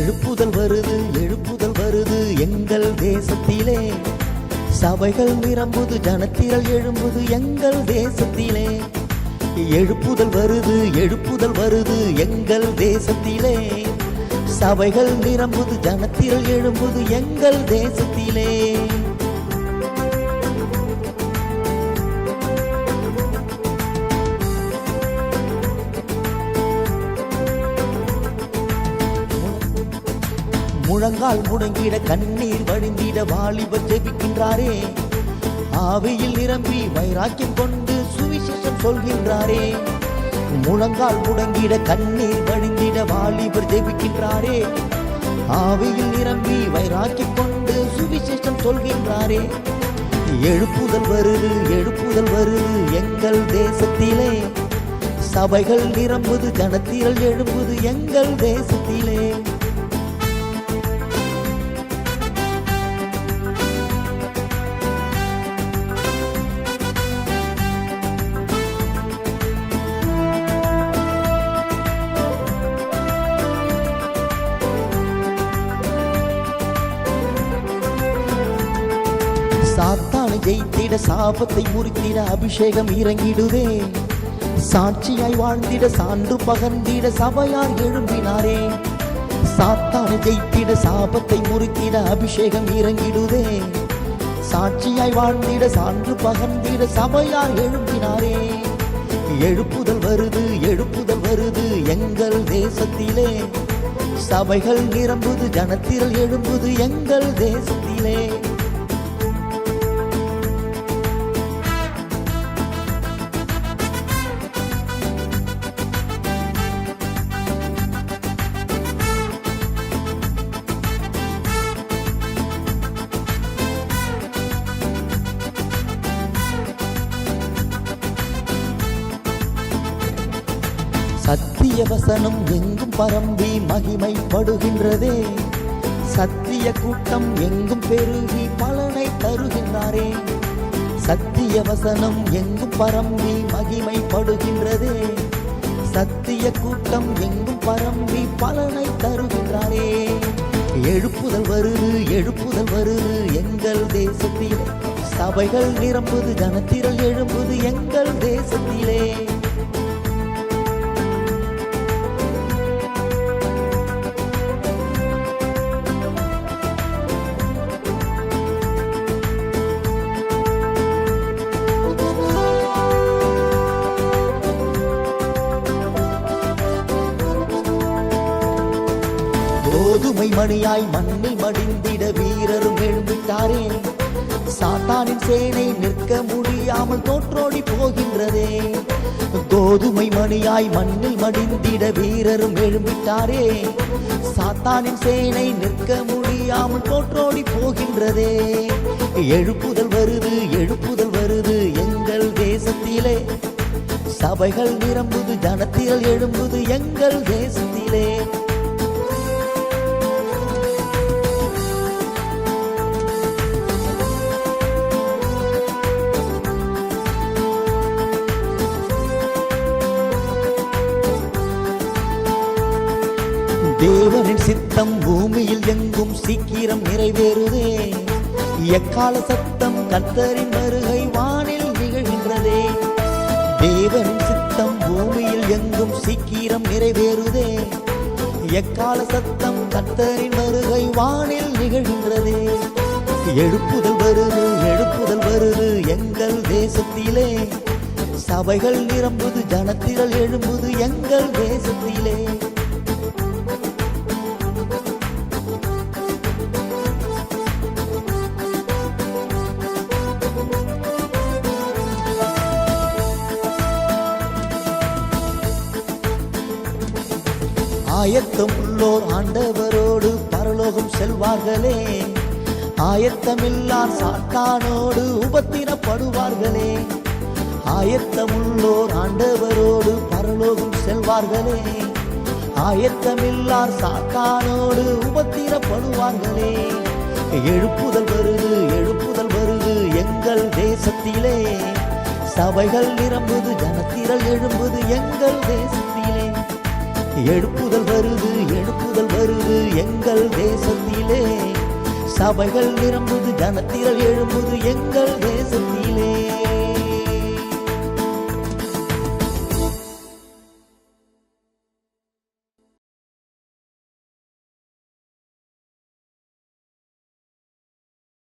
எழுப்புதல் வருது, எழுப்புதல் வருது எங்கள் தேசத்திலே. சபைகள் நிரம்புது, ஜனத்திரள் எழும்புது எங்கள் தேசத்திலே. எழுப்புதல் வருது, எழுப்புதல் வருது எங்கள் தேசத்திலே. சபைகள் நிரம்புது, ஜனத்திரள் எழும்புது எங்கள் தேசத்திலே. முழங்கால் முடங்கிட, கண்ணீர் வடிந்திட வாலிபர் ஜெபிக்கின்றாரே. ஆவியில் நிரம்பி வைராக்கியம் கொண்டு சுவிசேஷம் சொல்கின்றாரே. முழங்கால் முடங்கிட, கண்ணீர் வடிந்திட வாலிபர் ஜெபிக்கின்றாரே. ஆவியில் நிரம்பி வைராக்கியம் கொண்டு சுவிசேஷம் சொல்கின்றாரே. எழுப்புதல் வருது, எழுப்புதல் வருது எங்கள் தேசத்திலே. சபைகள் நிரம்புது, ஜனத்திரள் எழும்புது எங்கள் தேசத்திலே. சாத்தானை ஜெயித்திட, சாபத்தை முறித்திட அபிஷேகம் இறங்கிடுதே. சாட்சியாய் வாழ்ந்திட, சான்று பகர்ந்திட சபையார் எழும்பினாரே. சாத்தானை ஜெயித்திட, சாபத்தை முறித்திட அபிஷேகம் இறங்கிடுதே. சாட்சியாய் வாழ்ந்திட, சான்று பகர்ந்திட சபையார் எழும்பினாரே. எழுப்புதல் வருது, எழுப்புதல் வருது எங்கள் தேசத்திலே. சபைகள் நிரம்புது, ஜனத்திரள் எழும்புது எங்கள் தேசத்திலே. சத்திய வசனம் எங்கும் பரம்பி மகிமைப்படுகின்றதே. சத்திய கூட்டம் எங்கும் பெருகி பலனை தருகின்றாரே. சத்திய வசனம் எங்கும் பரம்பி மகிமைப்படுகின்றதே. சத்திய கூட்டம் எங்கும் பரம்பி பலனை தருகின்றாரே. எழுப்புதல் வருது, எழுப்புதல் வருது எங்கள் தேசத்திலே. சபைகள் நிரம்புது, ஜனத்திரள் எழும்புது எங்கள் தேசத்திலே. கோதுமை மணியாய் மண்ணில் மடிந்திட வீரரும் எழும்பிட்டாரே. சாத்தானின் சேனை நிற்க முடியாமல் தோற்றோடி போகின்றதே. கோதுமை மணியாய் மண்ணில் மடிந்திட வீரரும் எழும்பிட்டாரே. சாத்தானின் சேனை நிற்க முடியாமல் தோற்றோடி போகின்றதே. எழுப்புதல் வருது, எழுப்புதல் வருது எங்கள் தேசத்திலே. சபைகள் நிரம்புது, ஜனத்திரள் எழும்புது எங்கள் தேசத்திலே. தேவனின் சித்தம் பூமியில் எங்கும் சீக்கிரம் நிறைவேறுதே. எக்கால சத்தம் கர்த்தரின் வருகை வானில் நிகழ்கின்றதே. தேவனின் சித்தம் பூமியில் எங்கும் சீக்கிரம் நிறைவேறுதே. எக்கால சத்தம் கர்த்தரின் வருகை வானில் நிகழ்கின்றதே. எழுப்புதல் வருது, எழுப்புதல் வருது எங்கள் தேசத்திலே. சபைகள் நிரம்புது, ஜனத்திரள் எழும்புது எங்கள் தேசத்திலே. ஆயத்தம் உள்ளோர் ஆண்டவரோடு பரலோகம் செல்வார்களே. ஆயத்தமில்லார் சாத்தானோடு உபத்திரப்படுவார்களே. ஆயத்தமுள்ளோர் ஆண்டவரோடு பரலோகம் செல்வார்களே. ஆயத்தமில்லார் சாத்தானோடு உபத்திரப்படுவார்களே. எழுப்புதல் வருது, எழுப்புதல் வருது எங்கள் தேசத்திலே. சபைகள் நிரம்புது, ஜனத்திரள் எழும்புது எங்கள் தேசத்திலே. எழுப்புதல் வருது எழுப்புதல் வருது எங்கள் தேசத்திலே. சபைகள் நிரம்புது, ஜனத்திரள் எழும்புது எங்கள்